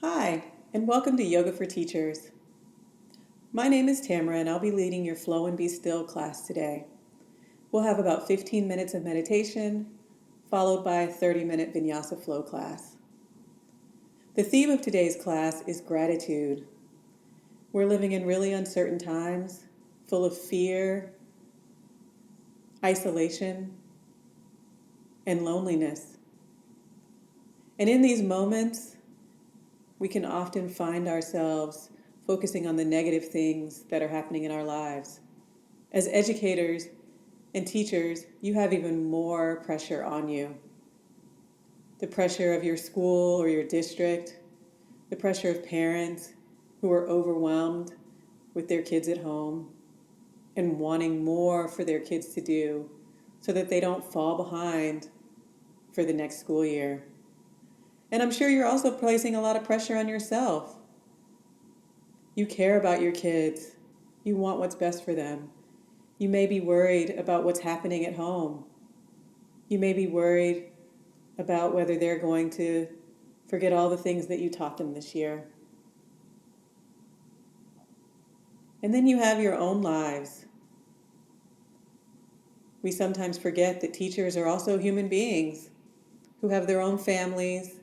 Hi, and welcome to Yoga for Teachers. My name is Tamara, and I'll be leading your Flow and Be Still class today. We'll have about 15 minutes of meditation, followed by a 30-minute Vinyasa flow class. The theme of today's class is gratitude. We're living in really uncertain times, full of fear, isolation, and loneliness. And in these moments, we can often find ourselves focusing on the negative things that are happening in our lives. As educators and teachers, you have even more pressure on you. The pressure of your school or your district, the pressure of parents who are overwhelmed with their kids at home and wanting more for their kids to do so that they don't fall behind for the next school year. And I'm sure you're also placing a lot of pressure on yourself. You care about your kids. You want what's best for them. You may be worried about what's happening at home. You may be worried about whether they're going to forget all the things that you taught them this year. And then you have your own lives. We sometimes forget that teachers are also human beings who have their own families,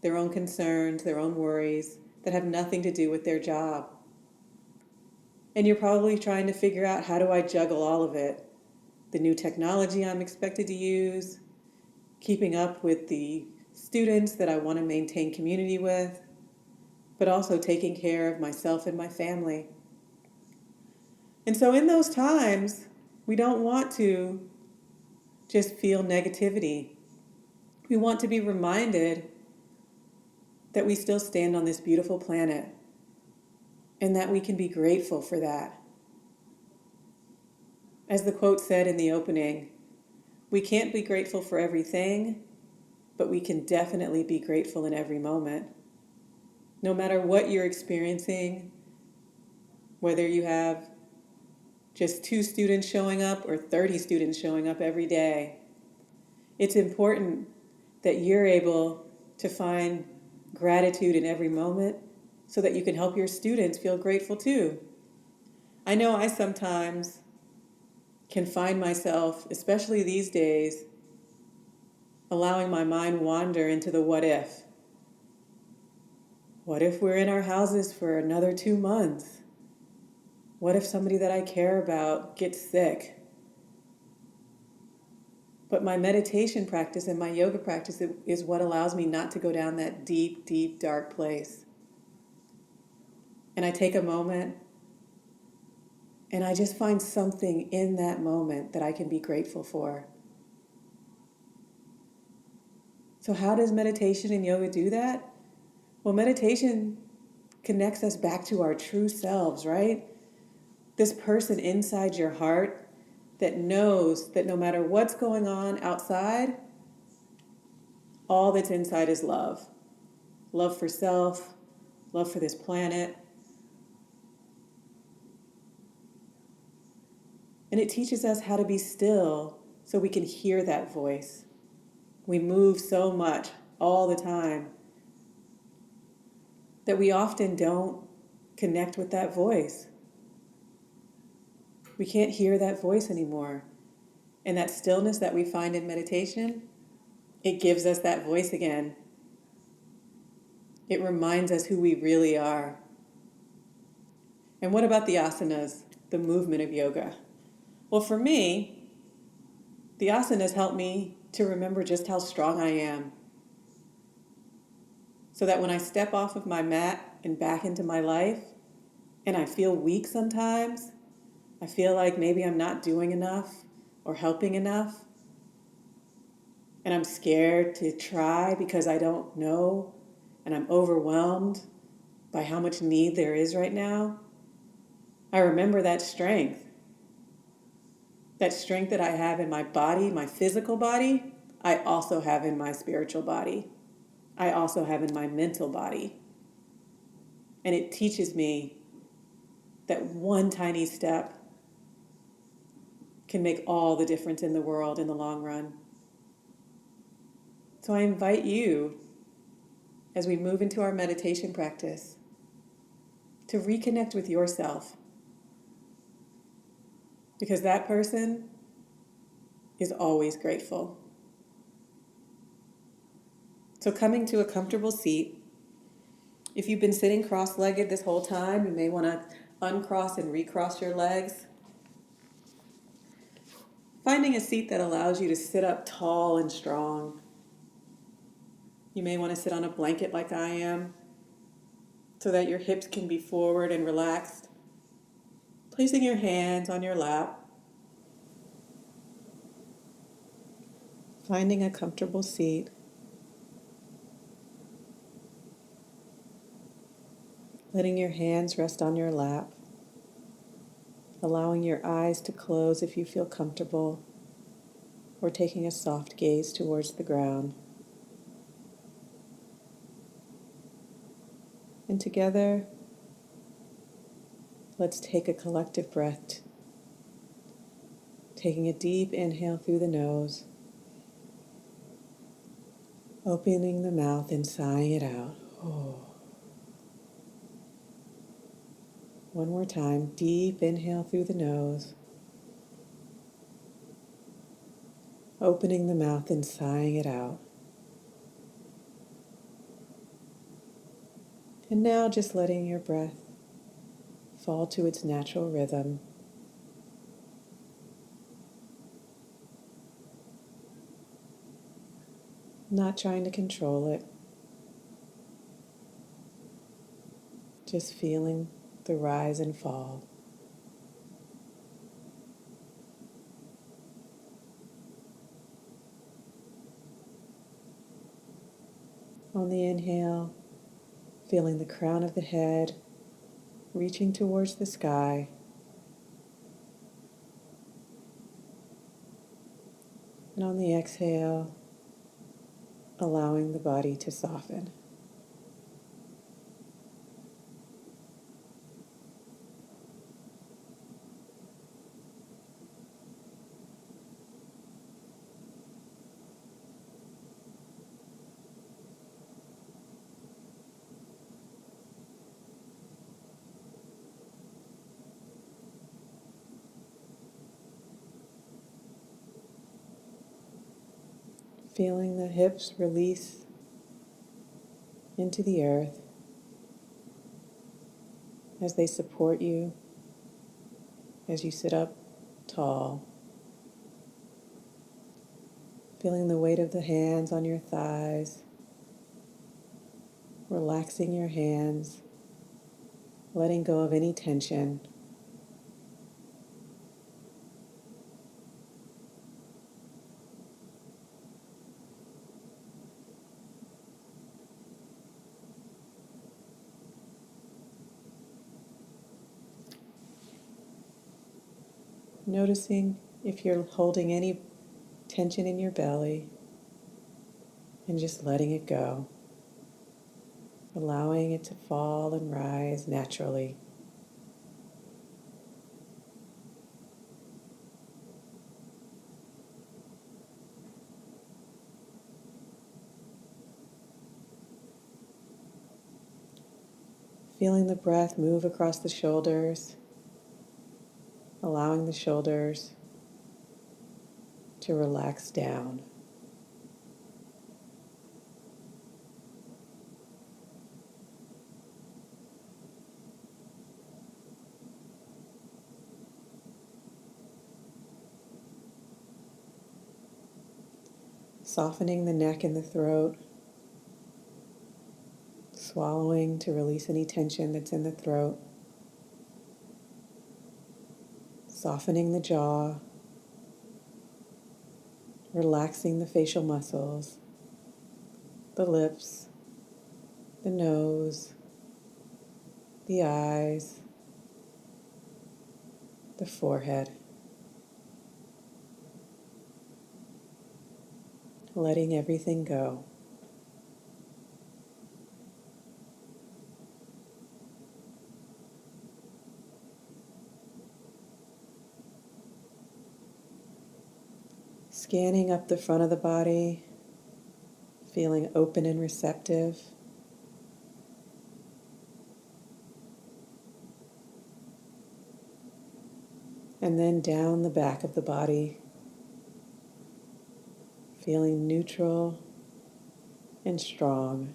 their own concerns, their own worries that have nothing to do with their job. And you're probably trying to figure out, how do I juggle all of it? The new technology I'm expected to use, keeping up with the students that I want to maintain community with, but also taking care of myself and my family. And so in those times, we don't want to just feel negativity. We want to be reminded that we still stand on this beautiful planet and that we can be grateful for that. As the quote said in the opening, we can't be grateful for everything, but we can definitely be grateful in every moment. No matter what you're experiencing, whether you have just 2 students showing up or 30 students showing up every day, it's important that you're able to find gratitude in every moment so that you can help your students feel grateful too. I know I sometimes can find myself, especially these days, allowing my mind wander into the what if. What if we're in our houses for another 2 months? What if somebody that I care about gets sick? But my meditation practice and my yoga practice is what allows me not to go down that deep, deep, dark place. And I take a moment and I just find something in that moment that I can be grateful for. So how does meditation and yoga do that? Well, meditation connects us back to our true selves, right? This person inside your heart that knows that no matter what's going on outside, all that's inside is love. Love for self, love for this planet. And it teaches us how to be still so we can hear that voice. We move so much all the time that we often don't connect with that voice. We can't hear that voice anymore. And that stillness that we find in meditation, it gives us that voice again. It reminds us who we really are. And what about the asanas, the movement of yoga? Well, for me, the asanas help me to remember just how strong I am. So that when I step off of my mat and back into my life, and I feel weak sometimes, I feel like maybe I'm not doing enough or helping enough, and I'm scared to try because I don't know, and I'm overwhelmed by how much need there is right now, I remember that strength. That strength that I have in my body, my physical body, I also have in my spiritual body. I also have in my mental body. And it teaches me that one tiny step can make all the difference in the world in the long run. So I invite you, as we move into our meditation practice to reconnect with yourself, because that person is always grateful. So coming to a comfortable seat. If you've been sitting cross-legged this whole time, you may want to uncross and recross your legs. Finding a seat that allows you to sit up tall and strong. You may want to sit on a blanket like I am, so that your hips can be forward and relaxed. Placing your hands on your lap. Finding a comfortable seat. Letting your hands rest on your lap. Allowing your eyes to close if you feel comfortable, or taking a soft gaze towards the ground. And together, let's take a collective breath, taking a deep inhale through the nose, opening the mouth and sighing it out. Oh. One more time, deep inhale through the nose, opening the mouth and sighing it out. And now just letting your breath fall to its natural rhythm. Not trying to control it, just feeling the rise and fall. On the inhale, feeling the crown of the head reaching towards the sky. And on the exhale, allowing the body to soften. Feeling the hips release into the earth as they support you as you sit up tall. Feeling the weight of the hands on your thighs, relaxing your hands, letting go of any tension. Noticing if you're holding any tension in your belly and just letting it go, allowing it to fall and rise naturally. Feeling the breath move across the shoulders, allowing the shoulders to relax down. Softening the neck and the throat, swallowing to release any tension that's in the throat, softening the jaw, relaxing the facial muscles, the lips, the nose, the eyes, the forehead. Letting everything go. Scanning up the front of the body, feeling open and receptive, and then down the back of the body, feeling neutral and strong.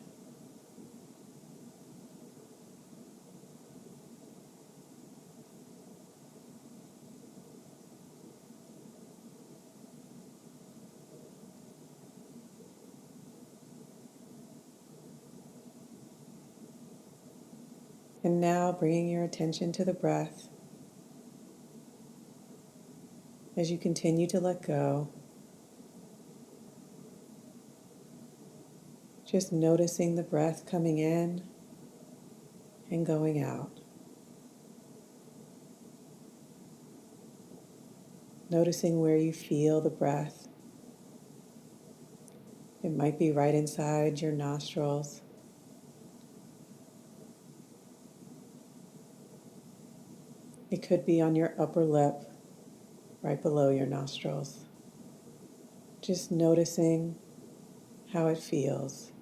And now bringing your attention to the breath as you continue to let go, just noticing the breath coming in and going out. Noticing where you feel the breath. It might be right inside your nostrils. It could be on your upper lip, right below your nostrils. Just noticing how it feels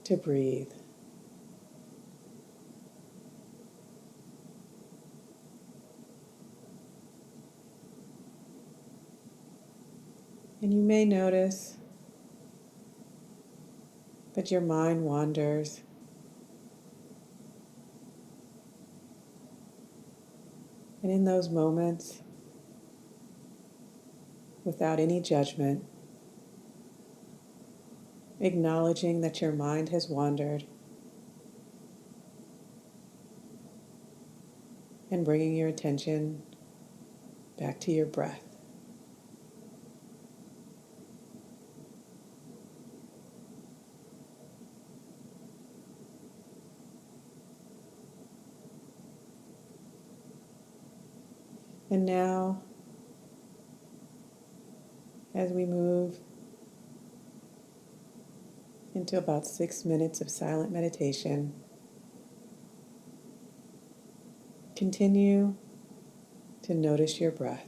to breathe. And you may notice that your mind wanders. And in those moments, without any judgment, acknowledging that your mind has wandered and bringing your attention back to your breath. And now, as we move into about 6 minutes of silent meditation, continue to notice your breath.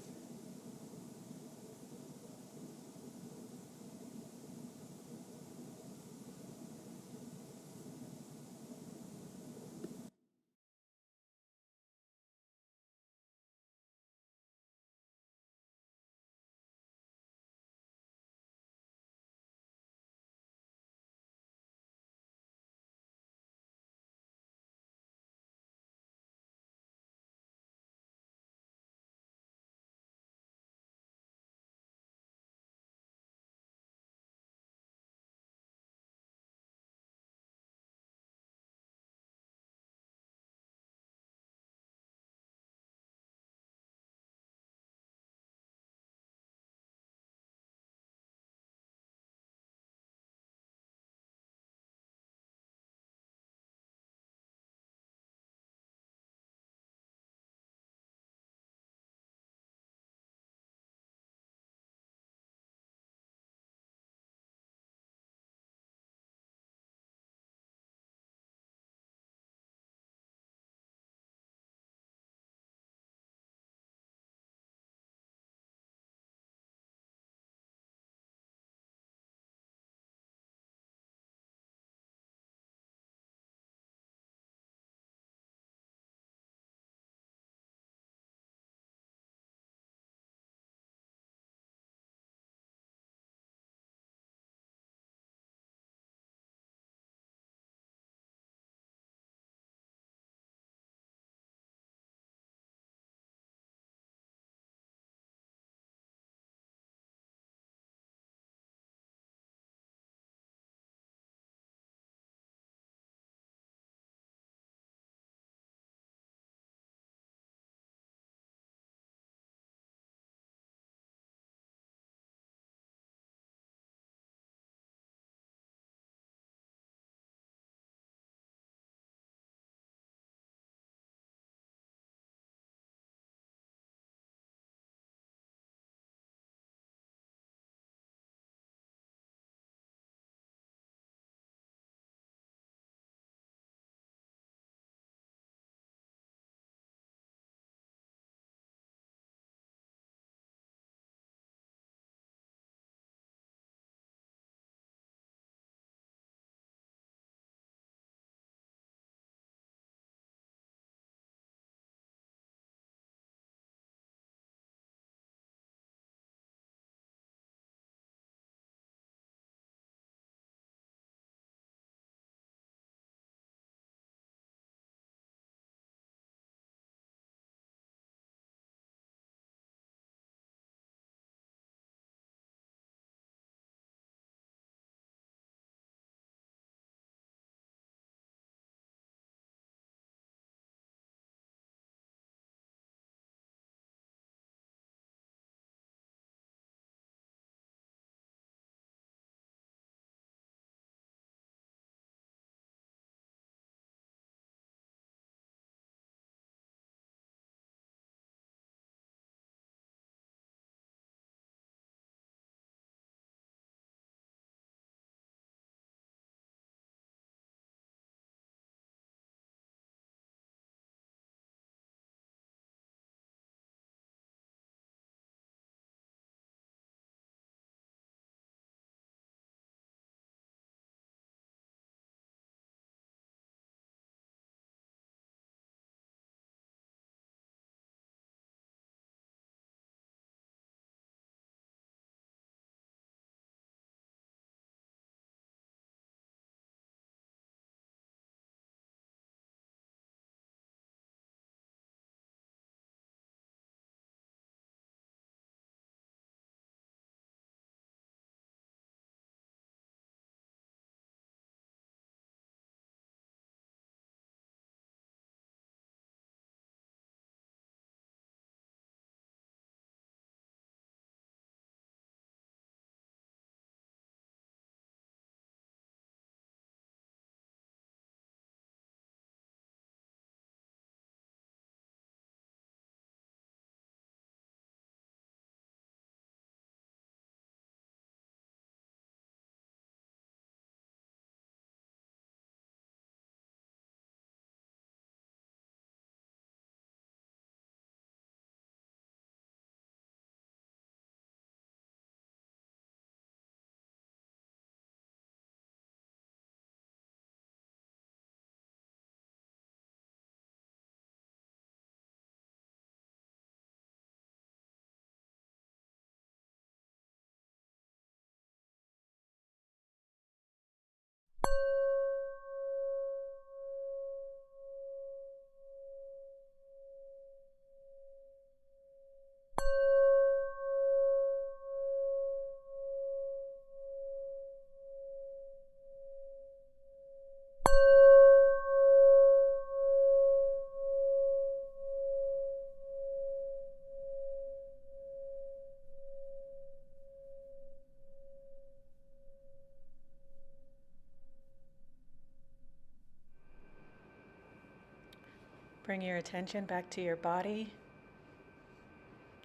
Bring your attention back to your body.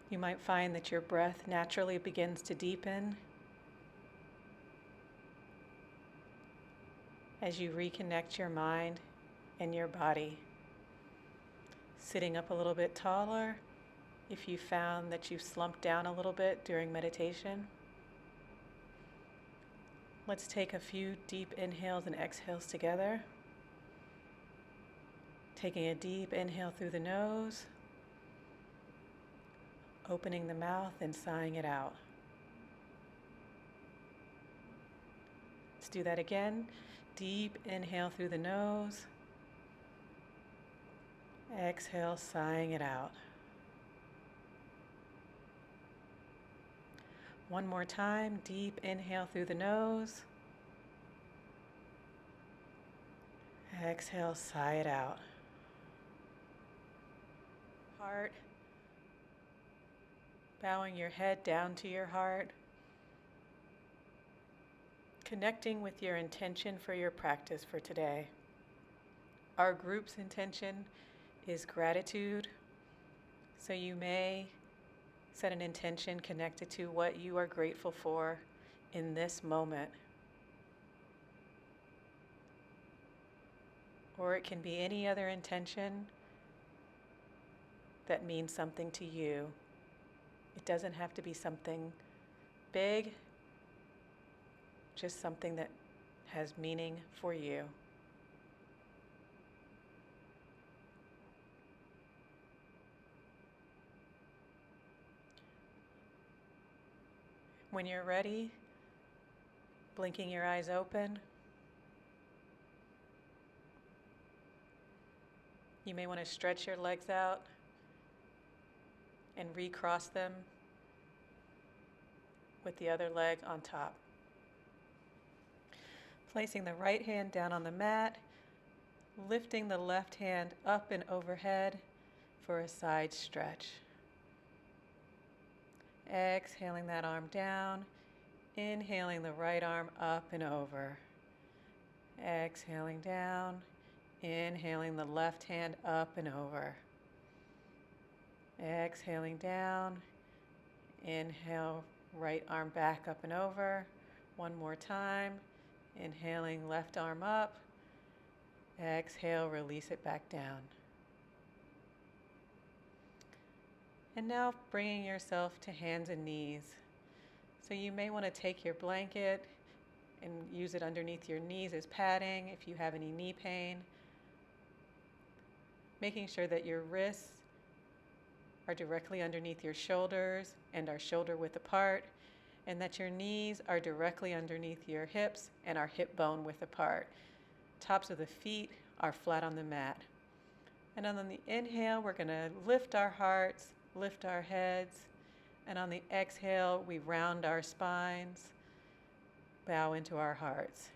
You might find that your breath naturally begins to deepen as you reconnect your mind and your body. Sitting up a little bit taller if you found that you slumped down a little bit during meditation. Let's take a few deep inhales and exhales together. Taking a deep inhale through the nose, opening the mouth and sighing it out. Let's do that again. Deep inhale through the nose. Exhale, sighing it out. One more time. Deep inhale through the nose. Exhale, sigh it out. Heart. Bowing your head down to your heart. Connecting with your intention for your practice for today. Our group's intention is gratitude, so you may set an intention connected to what you are grateful for in this moment. Or it can be any other intention that means something to you. It doesn't have to be something big, just something that has meaning for you. When you're ready, blinking your eyes open, you may want to stretch your legs out and recross them with the other leg on top. Placing the right hand down on the mat, lifting the left hand up and overhead for a side stretch. Exhaling that arm down, inhaling the right arm up and over. Exhaling down, inhaling the left hand up and over. Exhaling down, inhale, right arm back up and over. One more time, inhaling left arm up. Exhale, release it back down. And now bringing yourself to hands and knees. So you may want to take your blanket and use it underneath your knees as padding if you have any knee pain. Making sure that your wrists are directly underneath your shoulders and are shoulder width apart, and that your knees are directly underneath your hips and are hip bone width apart. Tops of the feet are flat on the mat. And on the inhale, we're going to lift our hearts, lift our heads, and on the exhale, we round our spines, bow into our hearts.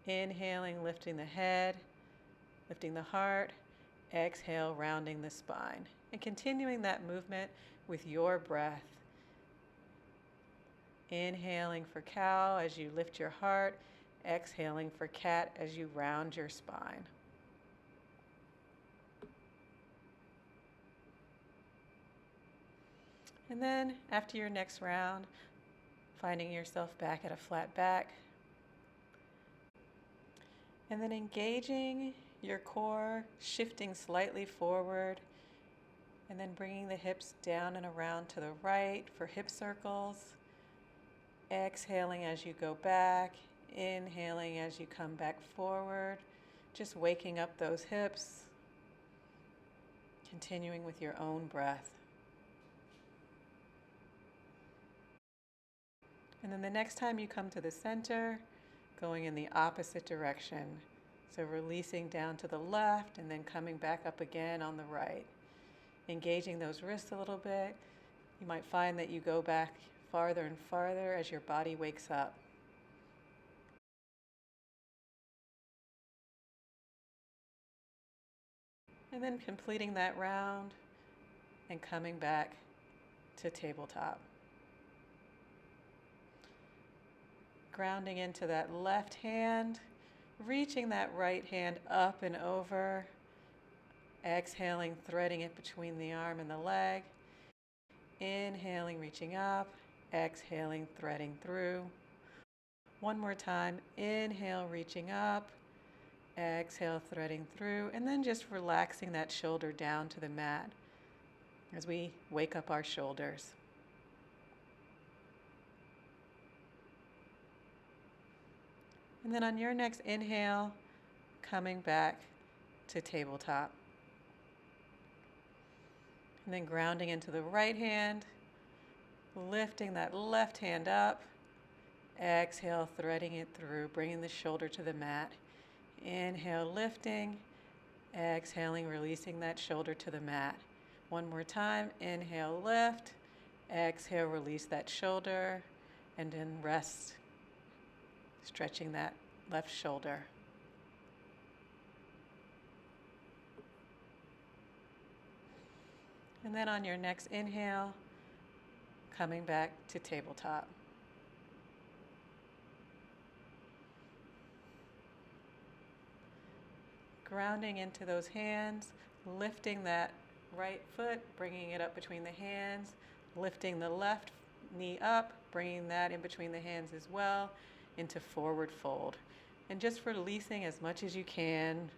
Inhaling, lifting the head, lifting the heart, exhale, rounding the spine. And continuing that movement with your breath. Inhaling for cow as you lift your heart, exhaling for cat as you round your spine. And then after your next round, finding yourself back at a flat back. And then engaging your core, shifting slightly forward, and then bringing the hips down and around to the right for hip circles. Exhaling as you go back, inhaling as you come back forward, just waking up those hips, continuing with your own breath. And then the next time you come to the center, going in the opposite direction. So releasing down to the left and then coming back up again on the right. Engaging those wrists a little bit. You might find that you go back farther and farther as your body wakes up. And then completing that round and coming back to tabletop. Grounding into that left hand, Reaching that right hand up and over. Exhaling, threading it between the arm and the leg. Inhaling, reaching up. Exhaling, threading through. One more time. Inhale, reaching up. Exhale, threading through. And then just relaxing that shoulder down to the mat as we wake up our shoulders. And then on your next inhale, coming back to tabletop. And then grounding into the right hand, lifting that left hand up. Exhale, threading it through, bringing the shoulder to the mat. Inhale, lifting. Exhaling, releasing that shoulder to the mat. One more time. Inhale, lift. Exhale, release that shoulder. And then rest, stretching that left shoulder. And then on your next inhale, coming back to tabletop. Grounding into those hands, lifting that right foot, bringing it up between the hands, lifting the left knee up, bringing that in between the hands as well, into forward fold. And just releasing as much as you can.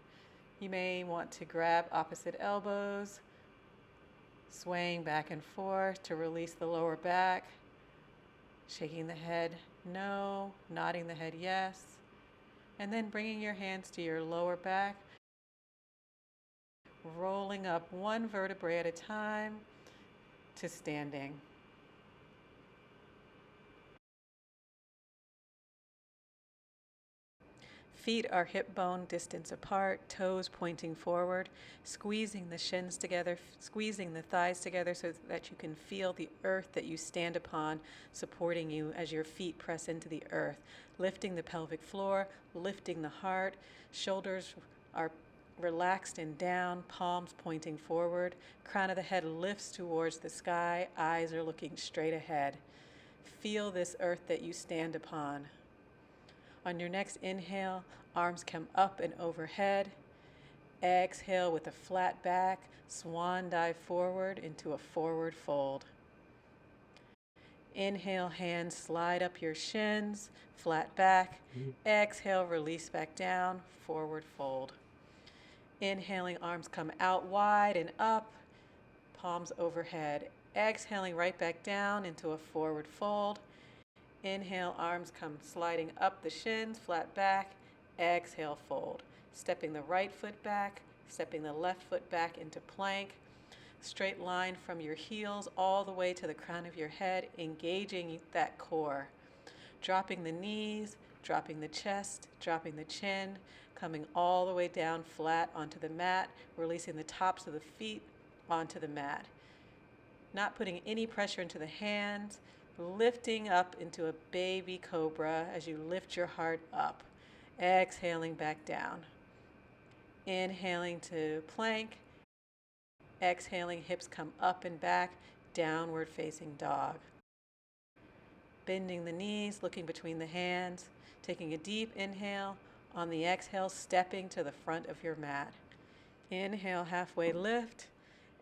You may want to grab opposite elbows, swaying back and forth to release the lower back, shaking the head no, nodding the head yes, and then bringing your hands to your lower back, rolling up one vertebrae at a time to standing. Feet are hip bone distance apart, toes pointing forward, squeezing the shins together, squeezing the thighs together so that you can feel the earth that you stand upon supporting you as your feet press into the earth, lifting the pelvic floor, lifting the heart, shoulders are relaxed and down, palms pointing forward, crown of the head lifts towards the sky, eyes are looking straight ahead. Feel this earth that you stand upon. On your next inhale, arms come up and overhead. Exhale with a flat back, swan dive forward into a forward fold. Inhale, hands slide up your shins, flat back. Exhale, release back down, forward fold. Inhaling, arms come out wide and up, palms overhead. Exhaling right back down into a forward fold. Inhale, arms come sliding up the shins, flat back. Exhale, fold. Stepping the right foot back, stepping the left foot back into plank. Straight line from your heels all the way to the crown of your head, engaging that core. Dropping the knees, dropping the chest, dropping the chin, coming all the way down flat onto the mat, releasing the tops of the feet onto the mat. Not putting any pressure into the hands, lifting up into a baby cobra as you lift your heart up. Exhaling back down. Inhaling to plank. Exhaling, hips come up and back, downward facing dog. Bending the knees, looking between the hands, taking a deep inhale. On the exhale, stepping to the front of your mat. Inhale, halfway lift.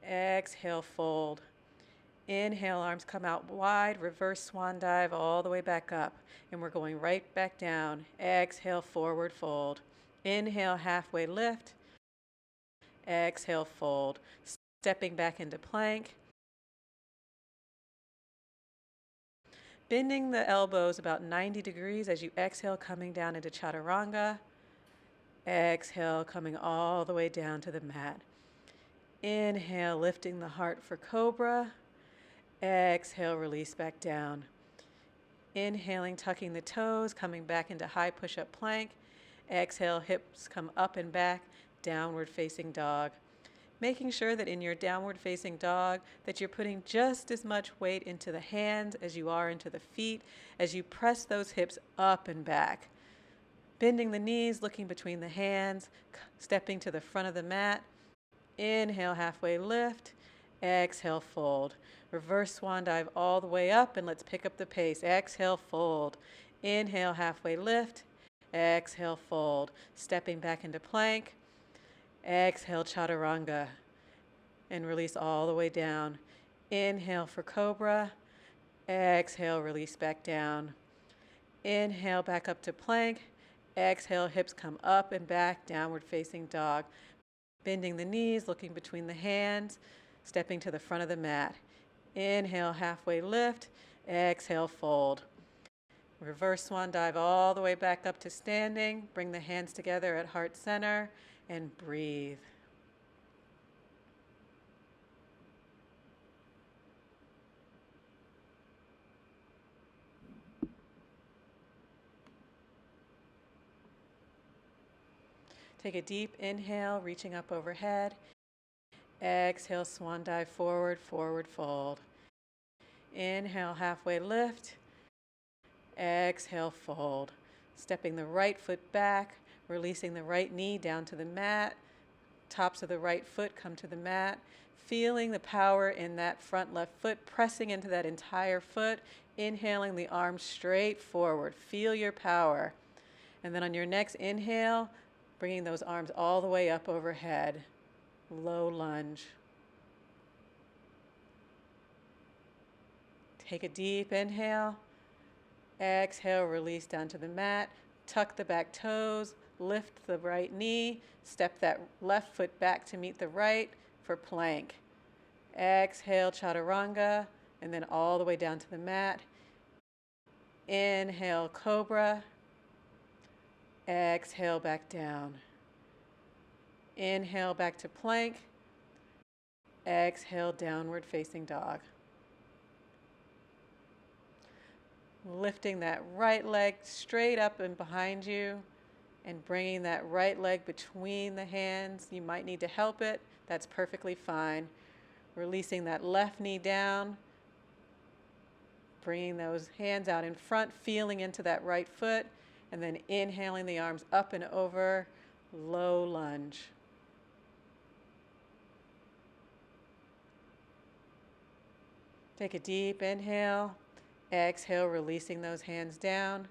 Exhale, fold. Inhale, arms come out wide, reverse swan dive all the way back up. And we're going right back down. Exhale, forward fold. Inhale, halfway lift. Exhale, fold. Stepping back into plank. Bending the elbows about 90 degrees as you exhale, coming down into chaturanga. Exhale, coming all the way down to the mat. Inhale, lifting the heart for cobra. Exhale, release back down. Inhaling, tucking the toes, coming back into high push-up plank. Exhale, hips come up and back, downward facing dog. Making sure that in your downward facing dog that you're putting just as much weight into the hands as you are into the feet as you press those hips up and back. Bending the knees, looking between the hands, stepping to the front of the mat. Inhale, halfway lift. Exhale, fold. Reverse swan dive all the way up, and let's pick up the pace. Exhale, fold. Inhale, halfway lift. Exhale, fold. Stepping back into plank. Exhale, chaturanga. And release all the way down. Inhale for cobra. Exhale, release back down. Inhale, back up to plank. Exhale, hips come up and back, downward facing dog. Bending the knees, looking between the hands, stepping to the front of the mat. Inhale, halfway lift. Exhale, fold. Reverse swan dive all the way back up to standing. Bring the hands together at heart center and breathe. Take a deep inhale, reaching up overhead. Exhale, swan dive forward, forward fold. Inhale, halfway lift. Exhale, fold. Stepping the right foot back, releasing the right knee down to the mat. Tops of the right foot come to the mat. Feeling the power in that front left foot, pressing into that entire foot. Inhaling the arms straight forward. Feel your power. And then on your next inhale, bringing those arms all the way up overhead. Low lunge. Take a deep inhale. Exhale, release down to the mat. Tuck the back toes. Lift the right knee. Step that left foot back to meet the right for plank. Exhale, chaturanga. And then all the way down to the mat. Inhale, cobra. Exhale, back down. Inhale, back to plank. Exhale, downward facing dog. Lifting that right leg straight up and behind you and bringing that right leg between the hands. You might need to help it. That's perfectly fine. Releasing that left knee down. Bringing those hands out in front, feeling into that right foot, and then inhaling the arms up and over, low lunge. Take a deep inhale. Exhale, releasing those hands down,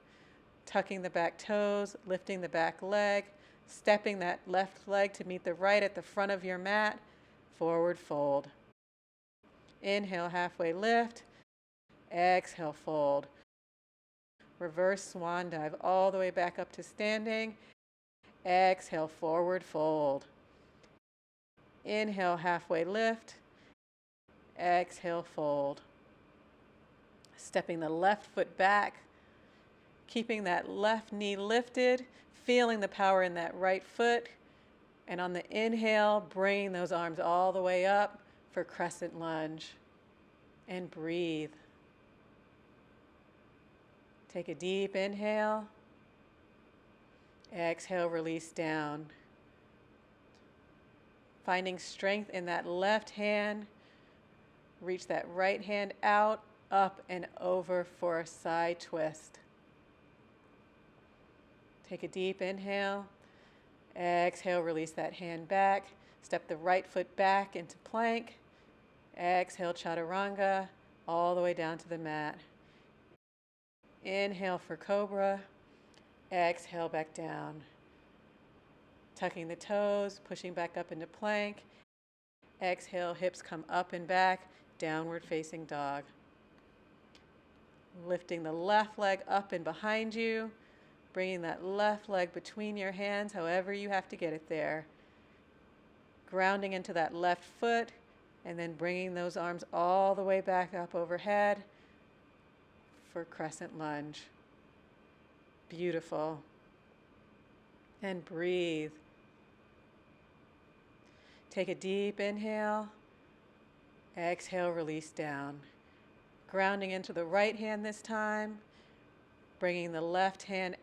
tucking the back toes, lifting the back leg, stepping that left leg to meet the right at the front of your mat, forward fold. Inhale, halfway lift. Exhale, fold. Reverse swan dive all the way back up to standing. Exhale, forward fold. Inhale, halfway lift. Exhale, fold. Stepping the left foot back, keeping that left knee lifted, feeling the power in that right foot. And on the inhale, bringing those arms all the way up for crescent lunge. And breathe. Take a deep inhale. Exhale, release down. Finding strength in that left hand. Reach that right hand out, up and over for a side twist. Take a deep inhale. Exhale, release that hand back. Step the right foot back into plank. Exhale, chaturanga, all the way down to the mat. Inhale for cobra. Exhale, back down. Tucking the toes, pushing back up into plank. Exhale, hips come up and back, downward facing dog. Lifting the left leg up and behind you, bringing that left leg between your hands, however you have to get it there. Grounding into that left foot, and then bringing those arms all the way back up overhead for crescent lunge. Beautiful. And breathe. Take a deep inhale. Exhale, release down. Grounding into the right hand this time, bringing the left hand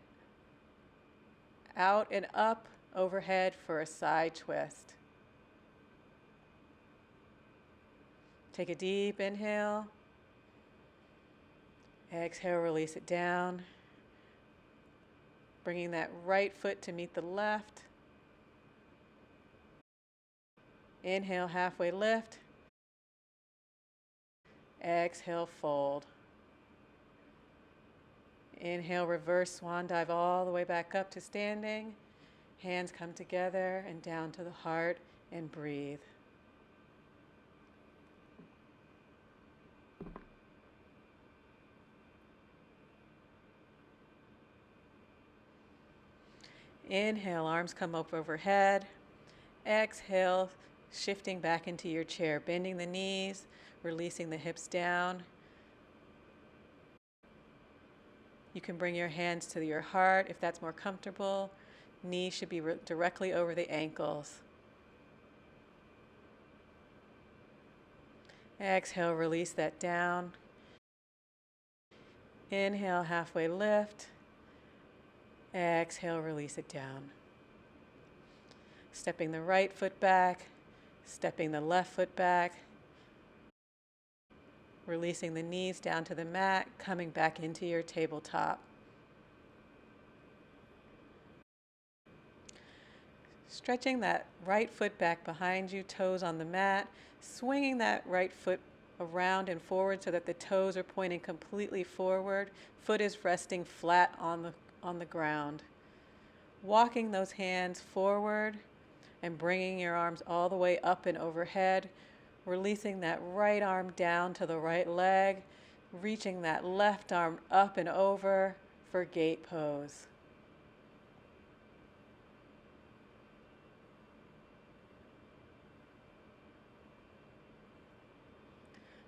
out and up overhead for a side twist. Take a deep inhale. Exhale, release it down. Bringing that right foot to meet the left. Inhale, halfway lift. Exhale, fold. Inhale, reverse swan dive all the way back up to standing. Hands come together and down to the heart and breathe. Inhale, arms come up overhead. Exhale, shifting back into your chair, bending the knees, releasing the hips down. You can bring your hands to your heart if that's more comfortable. Knees should be directly over the ankles. Exhale, release that down. Inhale, halfway lift. Exhale, release it down. Stepping the right foot back, stepping the left foot back. Releasing the knees down to the mat, coming back into your tabletop. Stretching that right foot back behind you, toes on the mat, swinging that right foot around and forward so that the toes are pointing completely forward. Foot is resting flat on the ground. Walking those hands forward and bringing your arms all the way up and overhead. Releasing that right arm down to the right leg, reaching that left arm up and over for gate pose.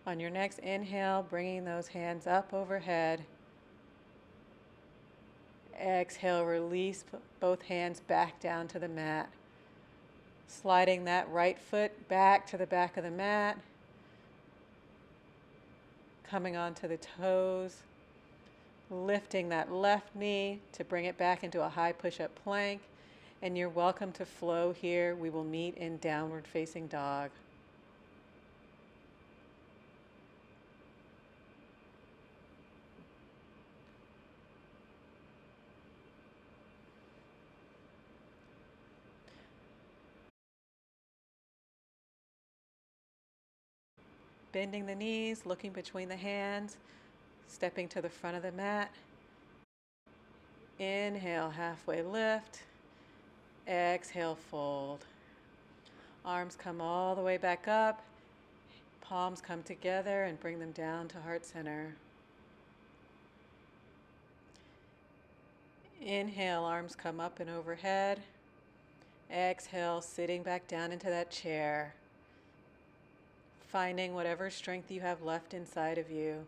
On your next inhale, bringing those hands up overhead. Exhale, release both hands back down to the mat. Sliding that right foot back to the back of the mat. Coming onto the toes. Lifting that left knee to bring it back into a high push-up plank. And you're welcome to flow here. We will meet in downward facing dog. Bending the knees, looking between the hands, stepping to the front of the mat. Inhale, halfway lift. Exhale, fold. Arms come all the way back up. Palms come together and bring them down to heart center. Inhale, arms come up and overhead. Exhale, sitting back down into that chair. Finding whatever strength you have left inside of you.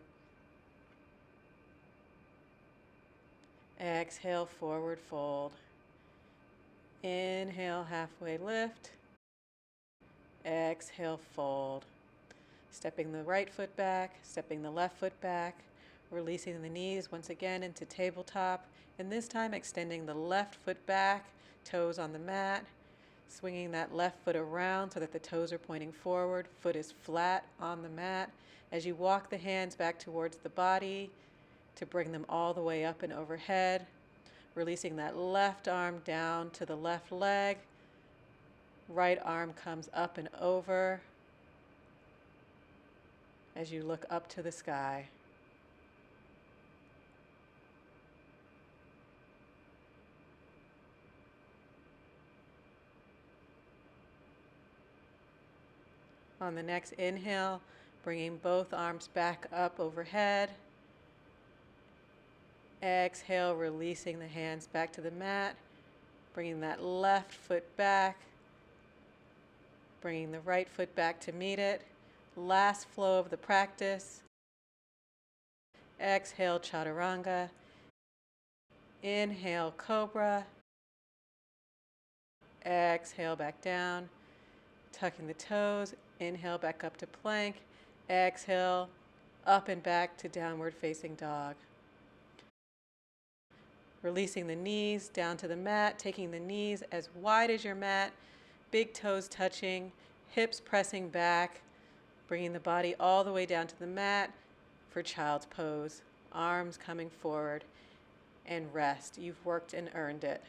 Exhale, forward fold. Inhale, halfway lift. Exhale, fold. Stepping the right foot back, stepping the left foot back, releasing the knees once again into tabletop, and this time extending the left foot back, toes on the mat, swinging that left foot around so that the toes are pointing forward, foot is flat on the mat. As you walk the hands back towards the body to bring them all the way up and overhead, releasing that left arm down to the left leg, right arm comes up and over as you look up to the sky. On the next inhale, bringing both arms back up overhead. Exhale, releasing the hands back to the mat, bringing that left foot back, bringing the right foot back to meet it. Last flow of the practice. Exhale, chaturanga. Inhale, cobra. Exhale, back down. Tucking the toes. Inhale, back up to plank. Exhale, up and back to downward facing dog. Releasing the knees down to the mat, taking the knees as wide as your mat, big toes touching, hips pressing back, bringing the body all the way down to the mat for child's pose. Arms coming forward and rest. You've worked and earned it.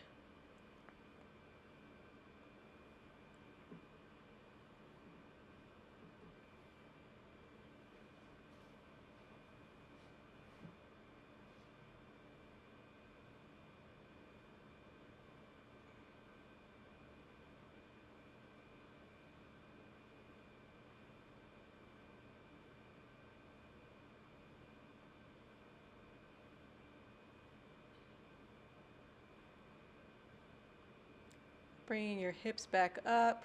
Bringing your hips back up,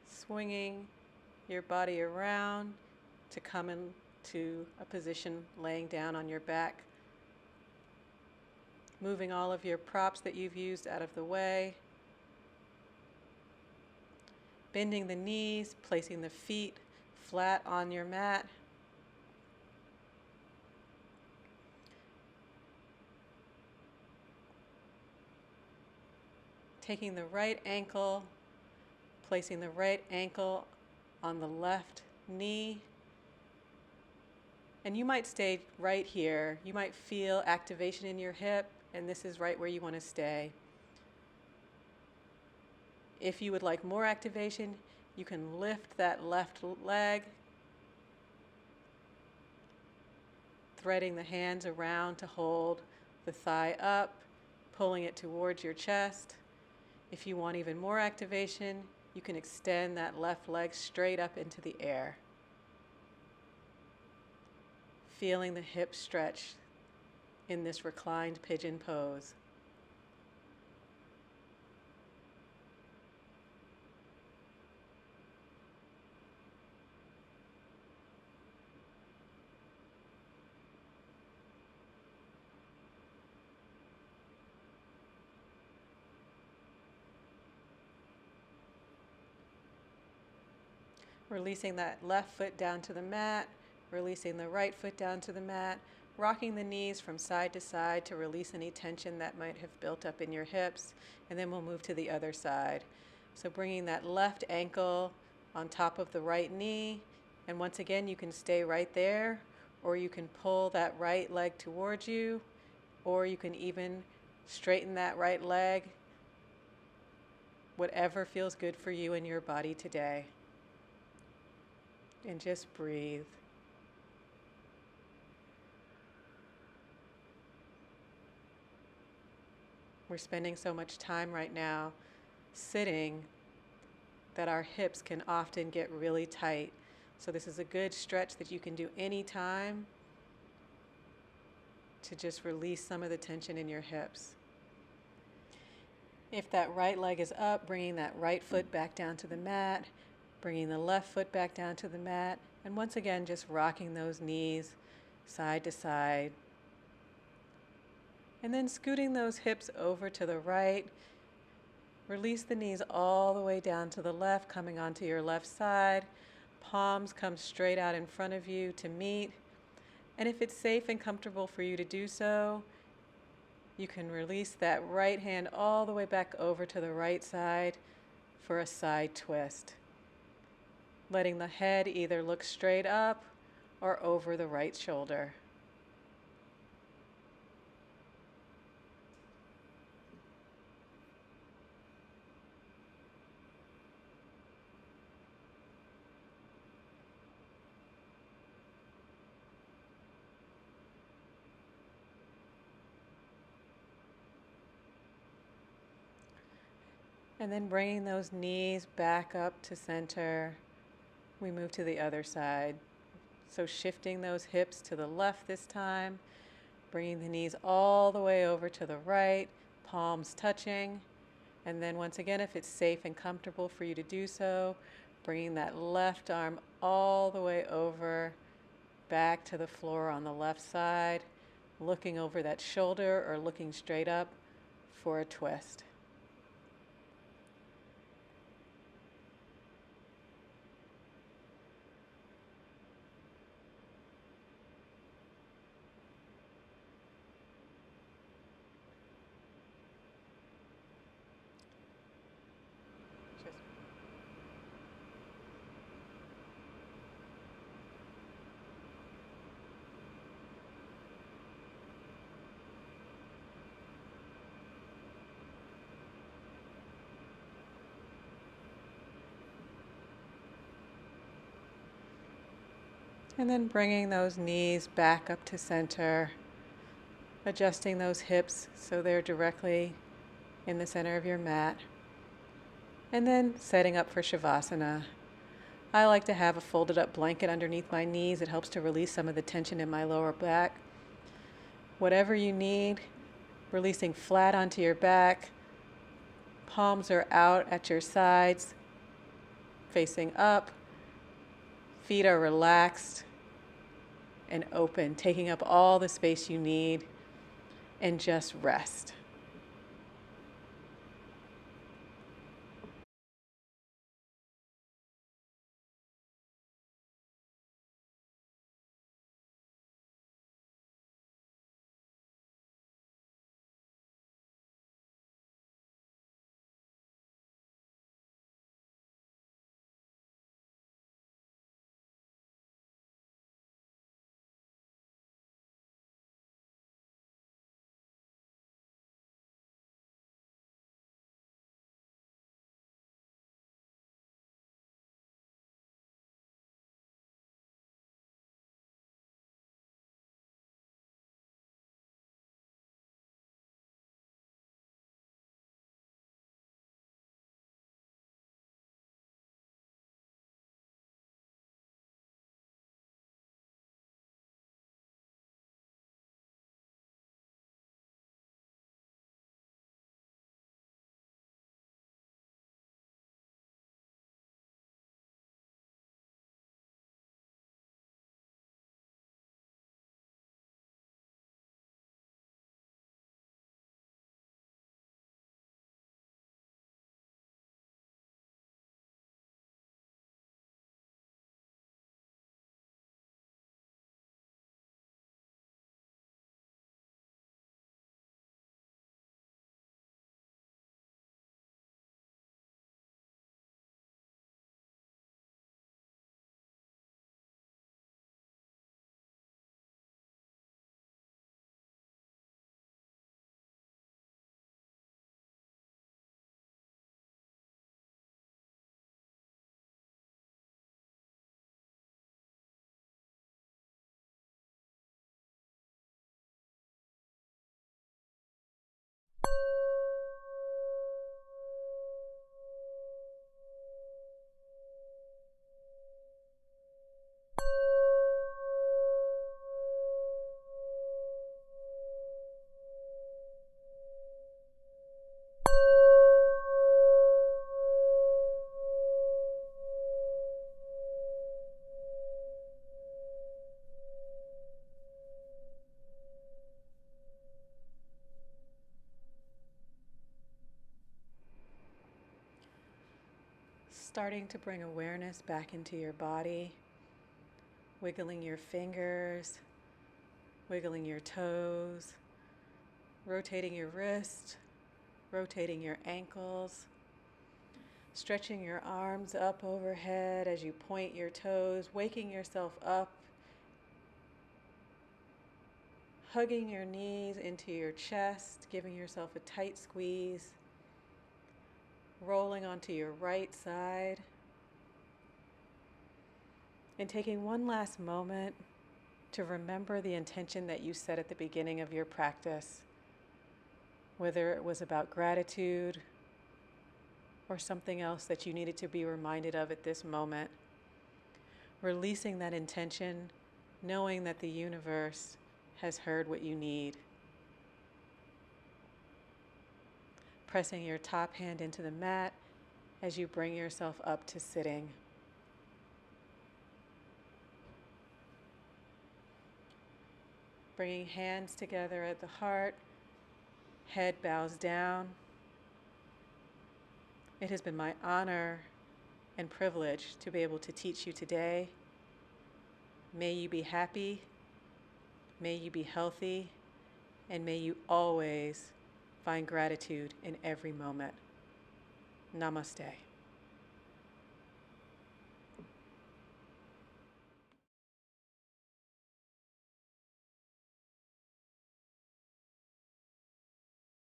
swinging your body around to come into a position laying down on your back. Moving all of your props that you've used out of the way. Bending the knees, placing the feet flat on your mat. Taking the right ankle, placing the right ankle on the left knee. And you might stay right here. You might feel activation in your hip, and this is right where you want to stay. If you would like more activation, you can lift that left leg, threading the hands around to hold the thigh up, pulling it towards your chest. If you want even more activation, you can extend that left leg straight up into the air. Feeling the hips stretch in this reclined pigeon pose. Releasing that left foot down to the mat, releasing the right foot down to the mat, rocking the knees from side to side to release any tension that might have built up in your hips, and then we'll move to the other side. So bringing that left ankle on top of the right knee, and once again you can stay right there, or you can pull that right leg towards you, or you can even straighten that right leg, whatever feels good for you and your body today. And just breathe. We're spending so much time right now sitting that our hips can often get really tight. So this is a good stretch that you can do anytime to just release some of the tension in your hips. If that right leg is up, bringing that right foot back down to the mat, bringing the left foot back down to the mat, and once again, just rocking those knees side to side. And then scooting those hips over to the right. Release the knees all the way down to the left, coming onto your left side. Palms come straight out in front of you to meet. And if it's safe and comfortable for you to do so, you can release that right hand all the way back over to the right side for a side twist. Letting the head either look straight up or over the right shoulder. And then bringing those knees back up to center, we move to the other side. So shifting those hips to the left this time, bringing the knees all the way over to the right, palms touching. And then once again, if it's safe and comfortable for you to do so, bringing that left arm all the way over, back to the floor on the left side, looking over that shoulder or looking straight up for a twist. And then bringing those knees back up to center, adjusting those hips so they're directly in the center of your mat. And then setting up for Shavasana. I like to have a folded up blanket underneath my knees. It helps to release some of the tension in my lower back. Whatever you need, releasing flat onto your back, Palms are out at your sides, facing up. Feet are relaxed and open, taking up all the space you need, and just rest. Starting to bring awareness back into your body, wiggling your fingers, wiggling your toes, rotating your wrist, rotating your ankles, stretching your arms up overhead as you point your toes, waking yourself up, hugging your knees into your chest, giving yourself a tight squeeze, rolling onto your right side, and taking one last moment to remember the intention that you set at the beginning of your practice, whether it was about gratitude or something else that you needed to be reminded of at this moment. Releasing that intention, knowing that the universe has heard what you need. Pressing your top hand into the mat as you bring yourself up to sitting. Bringing hands together at the heart, head bows down. It has been my honor and privilege to be able to teach you today. May you be happy, may you be healthy, and may you always find gratitude in every moment. Namaste.